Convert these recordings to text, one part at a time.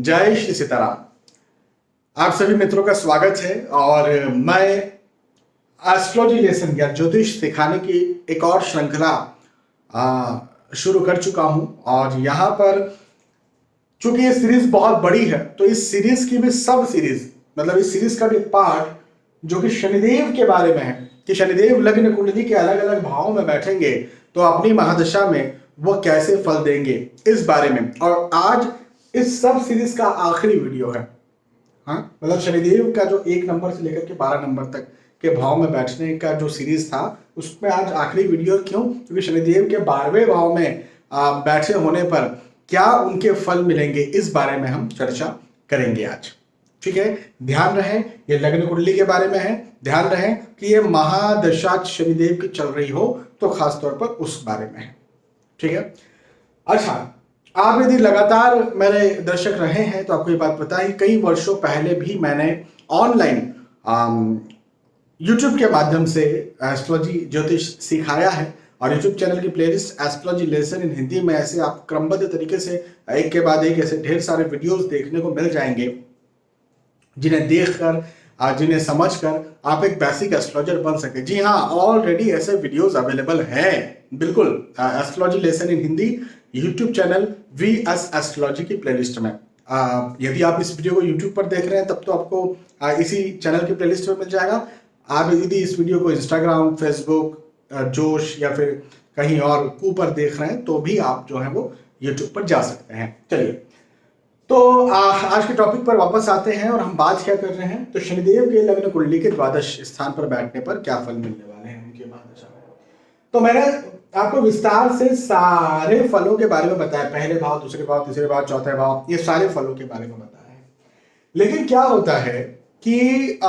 जय श्री सीताराम। आप सभी मित्रों का स्वागत है और मैं एस्ट्रोलॉजी लेसन या ज्योतिष सिखाने की एक और श्रृंखला शुरू कर चुका हूं और यहां पर चूंकि ये सीरीज बहुत बड़ी है तो इस सीरीज की भी सब सीरीज मतलब इस सीरीज का भी पार्ट जो कि शनिदेव के बारे में है कि शनिदेव लग्न कुंडली के अलग अलग भावों में बैठेंगे तो अपनी महादशा में वो कैसे फल देंगे इस बारे में। और आज इस सब सीरीज का आखिरी वीडियो है। हाँ, मतलब शनिदेव का जो 1 नंबर से लेकर के 12 नंबर तक के भाव में बैठने का जो सीरीज था उसमें आज आखिरी वीडियो। क्यों? क्योंकि शनिदेव के 12वें भाव में बैठे होने पर क्या उनके फल मिलेंगे इस बारे में हम चर्चा करेंगे आज। ठीक है, ध्यान रहे ये लग्न कुंडली के बारे में है। ध्यान रहे कि ये महादशा शनिदेव की चल रही हो तो खासतौर पर उस बारे में है। ठीक है, अच्छा, आप यदि लगातार मेरे दर्शक रहे हैं तो आपको ये बात पता है कई वर्षों पहले भी मैंने ऑनलाइन यूट्यूब के माध्यम से एस्ट्रोलॉजी ज्योतिष सिखाया है और यूट्यूब चैनल की playlist astrology lesson in Hindi में ऐसे आप क्रमबद्ध तरीके से एक के बाद एक ऐसे ढेर सारे वीडियोस देखने को मिल जाएंगे जिन्हें देखकर जिन्हें समझकर आप एक बेसिक एस्ट्रोलॉजर बन सके। जी हाँ, ऑलरेडी ऐसे वीडियोस अवेलेबल हैं, बिल्कुल astrology lesson in Hindi YouTube channel VS astrology की प्लेलिस्ट में। यदि आप इस वीडियो को यूट्यूब पर देख रहे हैं तब तो आपको इसी चैनल की प्लेलिस्ट में मिल जाएगा। आप यदि इस वीडियो को इंस्टाग्राम, फेसबुक, जोश या फिर कहीं और पर देख रहे हैं तो भी आप जो है वो यूट्यूब पर जा सकते हैं। चलिए, तो आज के टॉपिक पर वापस आते हैं और हम बात क्या कर रहे हैं तो शनिदेव के लग्न कुंडली के द्वादश स्थान पर बैठने पर क्या फल मिलने वाले हैं उनके महादशा में। तो मैंने आपको विस्तार से सारे फलों के बारे में बताया, पहले भाव, दूसरे भाव, तीसरे भाव, चौथे भाव, ये सारे फलों के बारे में बताया है। लेकिन क्या होता है कि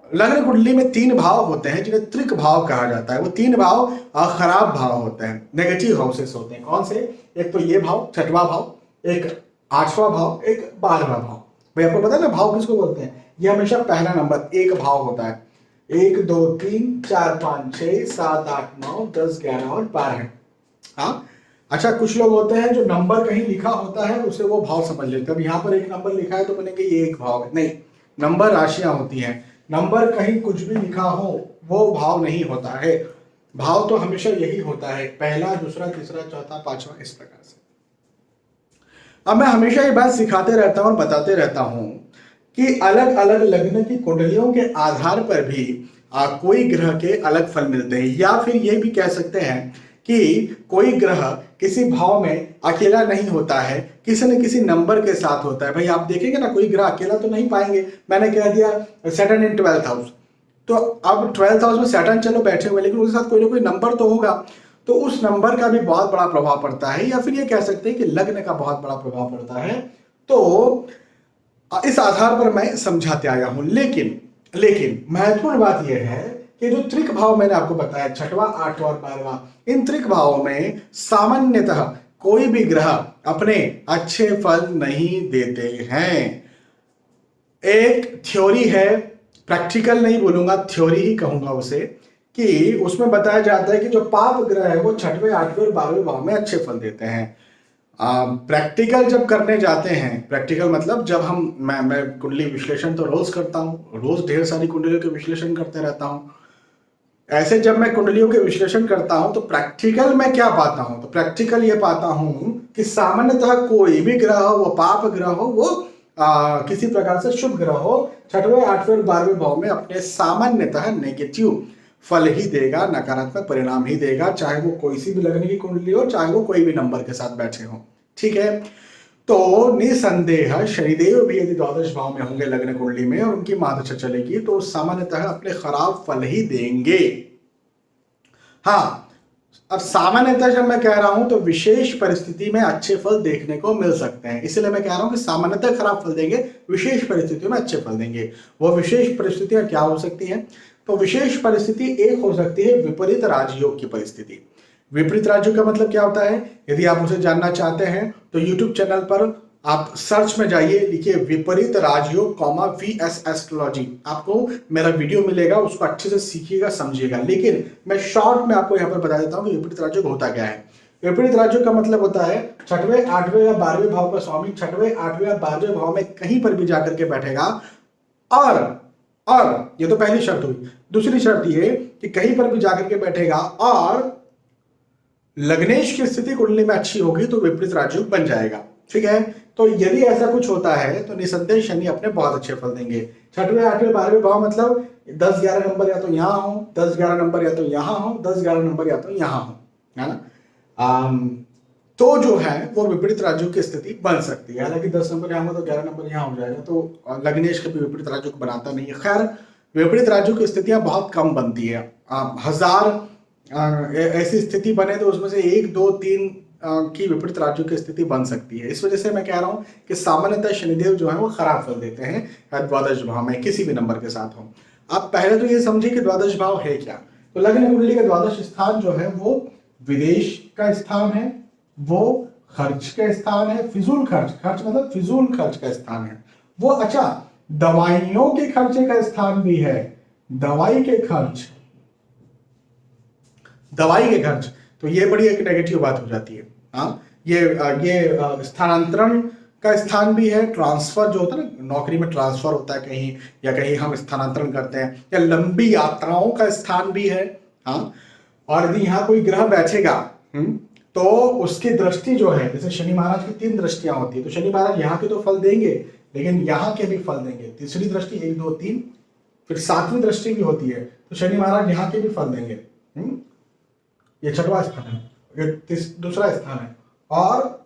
लग्न कुंडली में 3 भाव होते हैं जिन्हें त्रिक भाव कहा जाता है। वो 3 भाव खराब भाव होते हैं, नेगेटिव हाउसेस होते हैं। कौन से? एक तो ये भाव, 6वां भाव, एक 8वां भाव, एक 12वां भाव। भाई आपको पता है ना भाव किसको बोलते हैं? ये हमेशा पहला नंबर 1 भाव होता है। 1 2 3 4 5 6 7 8 9 10 11 और 12 है। हाँ, अच्छा, कुछ लोग होते हैं जो नंबर कहीं लिखा होता है उसे वो भाव समझ लेते हैं। अब यहाँ पर 1 नंबर लिखा है तो बोलेंगे ये 1 भाव है। नहीं, नंबर राशियां होती हैं। नंबर कहीं कुछ भी लिखा हो वो भाव नहीं होता है। भाव तो हमेशा यही होता है, पहला, दूसरा, तीसरा, चौथा, 5वां, इस प्रकार से। अब मैं हमेशा ये बात सिखाते रहता हूं और बताते रहता हूं कि अलग अलग लग्न की कुंडलियों के आधार पर भी कोई ग्रह के अलग फल मिलते हैं। या फिर ये भी कह सकते हैं कि कोई ग्रह किसी भाव में अकेला नहीं होता है, किसी न किसी नंबर के साथ होता है। भाई आप देखेंगे ना, कोई ग्रह अकेला तो नहीं पाएंगे। मैंने कह दिया सैटर्न इन 12th हाउस, तो अब 12th हाउस में सैटर्न चलो बैठे हुए, लेकिन उसके साथ कोई ना कोई नंबर तो होगा, तो उस नंबर का भी बहुत बड़ा प्रभाव पड़ता है। या फिर ये कह सकते हैं कि लग्न का बहुत बड़ा प्रभाव पड़ता है। तो इस आधार पर मैं समझाते आया हूं। लेकिन महत्वपूर्ण बात यह है कि जो त्रिक भाव मैंने आपको बताया, 6वां, 8वां और 12वां, इन त्रिक भावों में सामान्यतः कोई भी ग्रह अपने अच्छे फल नहीं देते हैं। एक थ्योरी है, प्रैक्टिकल नहीं बोलूंगा, थ्योरी ही कहूंगा उसे, कि उसमें बताया जाता है कि जो पाप ग्रह है वो 6वें, 8वें और 12वें भाव में अच्छे फल देते हैं। प्रैक्टिकल जब करने जाते हैं, प्रैक्टिकल मतलब जब मैं कुंडली विश्लेषण तो रोज करता हूँ, रोज ढेर सारी कुंडलियों के विश्लेषण करते रहता हूँ। ऐसे जब मैं कुंडलियों के विश्लेषण करता हूं तो प्रैक्टिकल मैं क्या पाता हूं? तो प्रैक्टिकल ये पाता हूं कि सामान्यतः कोई भी ग्रह हो, वो पाप ग्रह हो, वो किसी प्रकार से शुभ ग्रह हो, 6वें, 8वें और 12वें भाव में अपने सामान्यतः नेगेटिव फल ही देगा, नकारात्मक परिणाम ही देगा, चाहे वो कोई सी भी लग्न की कुंडली हो, चाहे वो कोई भी नंबर के साथ बैठे हो। ठीक है, तो निसंदेह शनिदेव भी यदि द्वादश भाव में होंगे लग्न कुंडली में और उनकी महादशा चलेगी तो सामान्यतः अपने खराब फल ही देंगे। हाँ, अब सामान्यतः जब मैं कह रहा हूं तो विशेष परिस्थिति में अच्छे फल देखने को मिल सकते हैं, इसलिए मैं कह रहा हूं कि सामान्यतः खराब फल देंगे, विशेष परिस्थितियों में अच्छे फल देंगे। वो विशेष परिस्थितियां क्या हो सकती हैं? तो विशेष परिस्थिति एक हो सकती है विपरीत राजयोग की परिस्थिति। विपरीत राजयोग का मतलब क्या होता है? यदि आप उसे जानना चाहते हैं तो YouTube चैनल पर आप सर्च में जाइए, लिखिए विपरीत राजयोग VS एस्ट्रोलॉजी, आपको मेरा वीडियो मिलेगा, उसको अच्छे से सीखिएगा, समझिएगा। लेकिन मैं शॉर्ट में आपको यहाँ पर बता देता हूँ कि विपरीत राजयोग होता क्या है। विपरीत राजयोग का मतलब होता है छठवें, आठवें या 12वें भाव का स्वामी छठवें, आठवें या 12वें भाव में कहीं पर भी जाकर के बैठेगा। और ये तो पहली शर्त हुई। दूसरी शर्त ये कि कहीं पर भी जाकर के बैठेगा और लग्नेश की स्थिति कुंडली में अच्छी होगी तो विपरीत राजयोग बन जाएगा। ठीक है, तो यदि ऐसा कुछ होता है तो निसंदेह शनि अपने बहुत अच्छे फल देंगे। छठवें, आठवें, 12वें भाव मतलब 10, 11 नंबर या तो यहाँ हो, 10, 11 नंबर या तो यहाँ हो, 10, 11 नंबर या तो यहाँ हो, है ना। तो जो है वो विपरीत राजयोग की स्थिति बन सकती है। हालांकि 10 नंबर यहाँ हो तो 11 नंबर यहाँ हो जाएगा, तो लग्नेश कभी विपरीत राजयोग बनाता नहीं है। खैर, विपरीत राजयोग की स्थितियां बहुत कम बनती है। 1000 ऐसी स्थिति बने तो उसमें से 1, 2, 3 की विपरीत राजयोग की स्थिति बन सकती है। इस वजह से मैं कह रहा हूं कि सामान्यतः शनिदेव जो है वो खराब फल देते हैं द्वादश भाव में किसी भी नंबर के साथ हो। अब पहले तो ये समझिए कि द्वादश भाव है क्या। तो लग्न कुंडली का द्वादश स्थान जो है वो विदेश का स्थान है, वो खर्च का स्थान है, फिजूल खर्च, खर्च मतलब फिजूल खर्च का स्थान है वो। अच्छा, दवाइयों के खर्चे का स्थान भी है, दवाई के खर्च, दवाई के खर्च। तो ये बड़ी एक नेगेटिव बात हो जाती है। हाँ, ये स्थानांतरण का स्थान भी है, ट्रांसफर जो होता है ना, नौकरी में ट्रांसफर होता है कहीं, या कहीं हम स्थानांतरण करते हैं, या लंबी यात्राओं का स्थान भी है। हाँ, और यदि यहाँ कोई ग्रह बैठेगा तो उसकी दृष्टि जो है, जैसे शनि महाराज की 3 दृष्टियां होती है, तो शनि महाराज यहाँ के तो फल देंगे लेकिन यहाँ के भी फल देंगे। तीसरी दृष्टि 1, 2, 3, फिर 7वीं दृष्टि भी होती है, तो शनि महाराज यहाँ के भी फल देंगे। ये 6वां स्थान है, ये दूसरा स्थान है, और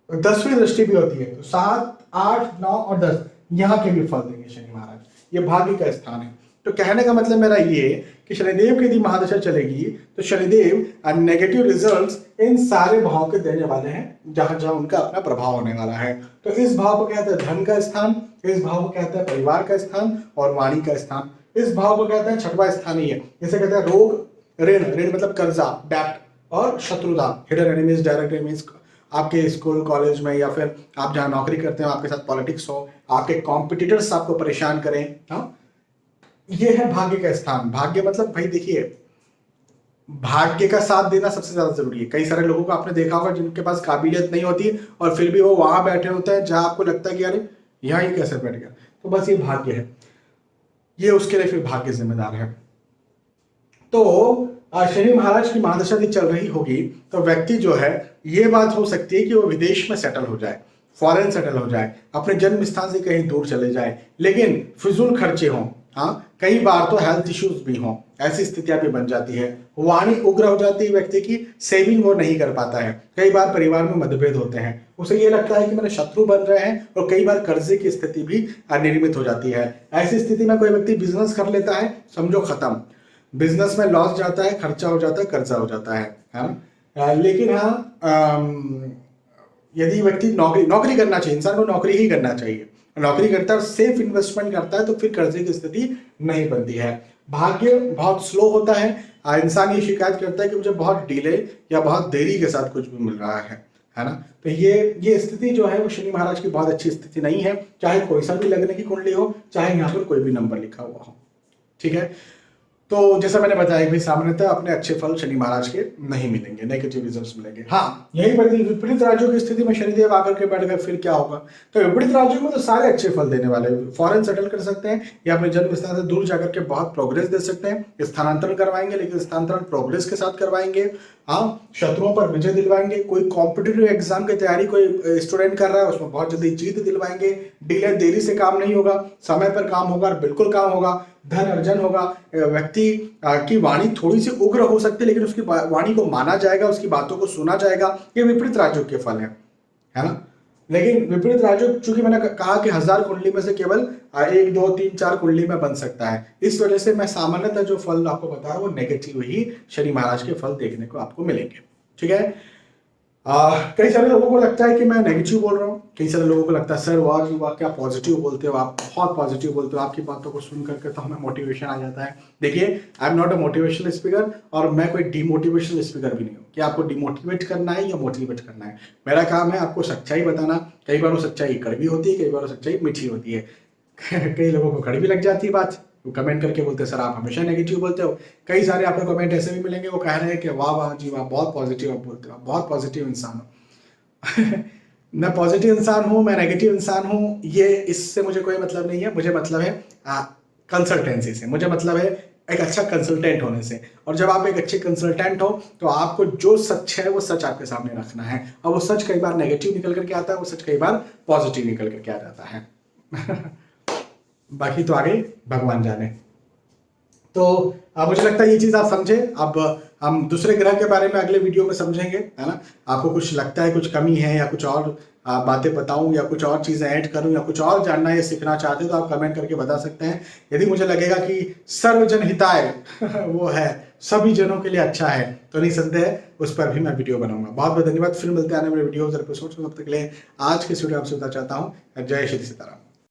10वीं दृष्टि भी होती है, तो 7, 8, 9 और 10 यहाँ के भी फल देंगे शनि महाराज। ये भाग्य का स्थान है। तो कहने का मतलब मेरा ये कि शनिदेव की यदि महादशा चलेगी तो शनिदेव नेगेटिव रिजल्ट्स इन सारे भाव के देने वाले हैं जहां जहां उनका अपना प्रभाव होने वाला है। तो इस भाव को कहते हैं धन का स्थान, इस भाव को कहते हैं परिवार का स्थान और वाणी का स्थान। इस भाव को कहते हैं 6वां स्थान ही है, जैसे कहते हैं रोग, ऋण, ऋण मतलब कर्जा, डेब्ट, और शत्रुता, हिडन एनिमीज, डायरेक्ट एनिमीज। आपके स्कूल कॉलेज में या फिर आप जहां नौकरी करते हो, आपके साथ पॉलिटिक्स हो, आपके कॉम्पिटिटर्स आपको परेशान करें। हाँ, ये है भाग्य का स्थान। भाग्य मतलब भाई देखिए, भाग्य का साथ देना सबसे ज्यादा जरूरी है। कई सारे लोगों को आपने देखा होगा जिनके पास काबिलियत नहीं होती और फिर भी वो वहां बैठे होते हैं जहां आपको लगता है कि अरे यहाँ ही कैसे बैठ गया। तो बस ये भाग्य है, ये उसके लिए फिर भाग्य जिम्मेदार है। तो शनि महाराज की महादशा यदि चल रही होगी तो व्यक्ति जो है, ये बात हो सकती है कि वो विदेश में सेटल हो जाए, फॉरेन सेटल हो जाए, अपने जन्म स्थान से कहीं दूर चले जाए, लेकिन फिजूल खर्चे हों। हाँ, कई बार तो हेल्थ इश्यूज भी हों, ऐसी स्थितियां भी बन जाती है। वाणी उग्र हो जाती है व्यक्ति की, सेविंग वो नहीं कर पाता है। कई बार परिवार में मतभेद होते हैं, उसे ये लगता है कि मेरे शत्रु बन रहे हैं, और कई बार कर्जे की स्थिति भी निर्मित हो जाती है। ऐसी स्थिति में कोई व्यक्ति बिजनेस कर लेता है, समझो खत्म, बिजनेस में लॉस जाता है, खर्चा हो जाता है, कर्जा हो जाता है। लेकिन हाँ, यदि व्यक्ति नौकरी करना चाहिए, इंसान को नौकरी ही करना चाहिए, नौकरी करता है, सेफ इन्वेस्टमेंट करता है, तो फिर कर्जे की स्थिति नहीं बनती है। भाग्य बहुत स्लो होता है, इंसान ये शिकायत करता है कि मुझे बहुत डिले या बहुत देरी के साथ कुछ भी मिल रहा है ना। तो ये स्थिति जो है वो शनि महाराज की बहुत अच्छी स्थिति नहीं है, चाहे कोई सा भी लगने की कुंडली हो, चाहे यहाँ पर कोई भी नंबर लिखा हुआ हो। ठीक है, तो जैसा मैंने बताया भाई, सामान्यतः अपने अच्छे फल शनि महाराज के नहीं मिलेंगे, नेगेटिव रिजल्ट्स मिलेंगे। हाँ, यही विपरीत राजयोग की स्थिति में शनिदेव आकर के बैठ गए, फिर क्या होगा। तो विपरीत राजयोग में तो सारे अच्छे फल देने वाले, फॉरेन सेटल कर सकते हैं या अपने जन्म स्थान से दूर जाकर के बहुत प्रोग्रेस दे सकते हैं, स्थानांतरण करवाएंगे, लेकिन स्थानांतरण प्रोग्रेस के साथ करवाएंगे। हाँ, शत्रुओं पर विजय दिलवाएंगे। कोई कॉम्पिटिटिव एग्जाम की तैयारी कोई स्टूडेंट कर रहा है, उसमें बहुत जल्दी जीत दिलवाएंगे। देरी से काम नहीं होगा, समय पर काम होगा, बिल्कुल काम होगा, धन अर्जन होगा। व्यक्ति की वाणी थोड़ी सी उग्र हो सकती है, लेकिन उसकी वाणी को माना जाएगा, उसकी बातों को सुना जाएगा। ये विपरीत राजयोग के फल है ना। लेकिन विपरीत राजयोग, चूंकि मैंने कहा कि 1000 कुंडली में से केवल 1, 2, 3, 4 कुंडली में बन सकता है, इस वजह से मैं सामान्यतः जो फल आपको बता रहा हूँ वो नेगेटिव ही शनि महाराज के फल देखने को आपको मिलेंगे। ठीक है, कई सारे लोगों को लगता है कि मैं नेगेटिव बोल रहा हूँ, कई सारे लोगों को लगता है सर वाह क्या पॉजिटिव बोलते हो आप, बहुत पॉजिटिव बोलते हो, आपकी बातों को सुन करके तो हमें मोटिवेशन आ जाता है। देखिए, I am not a motivational speaker, और मैं कोई डिमोटिवेशनल स्पीकर भी नहीं हूँ कि आपको डिमोटिवेट करना है या मोटिवेट करना है। मेरा काम है आपको सच्चाई बताना। कई बार वो सच्चाई कड़वी होती है, कई बार वो सच्चाई मीठी होती है। कई लोगों को कड़वी लग जाती है बात, वो कमेंट करके बोलते हैं सर आप हमेशा नेगेटिव बोलते हो। कई सारे आपको कमेंट ऐसे भी मिलेंगे वो कह रहे हैं कि वाह वाह जी वाह, बहुत पॉजिटिव आप बोलते हो, आप बहुत पॉजिटिव इंसान हो। मैं पॉजिटिव इंसान हूँ, मैं नेगेटिव इंसान हूँ, ये इससे मुझे कोई मतलब नहीं है। मुझे मतलब है कंसल्टेंसी से, मुझे मतलब है एक अच्छा कंसल्टेंट होने से। और जब आप एक अच्छे कंसल्टेंट हो तो आपको जो सच है वो सच आपके सामने रखना है, और वो सच कई बार नेगेटिव निकल करके आता है, वो सच कई बार पॉजिटिव निकल करके आ जाता है। बाकी तो आगे भगवान जाने। तो अब मुझे लगता है ये चीज आप समझे। अब हम दूसरे ग्रह के बारे में अगले वीडियो में समझेंगे, है ना। आपको कुछ लगता है कुछ कमी है या कुछ और बातें बताऊं या कुछ और चीजें ऐड करूं या कुछ और जानना या सीखना चाहते हैं तो आप कमेंट करके बता सकते हैं। यदि मुझे लगेगा कि सर्वजन हिताय वो है, सभी जनों के लिए अच्छा है, तो निसंदेह उस पर भी मैं वीडियो बनाऊंगा। बहुत बहुत धन्यवाद। फिर मिलते हैं आने वाले वीडियोज और एपिसोड्स में। तब तक के लिए आज के वीडियो आपसे बताना चाहता हूँ जय श्री सीताराम।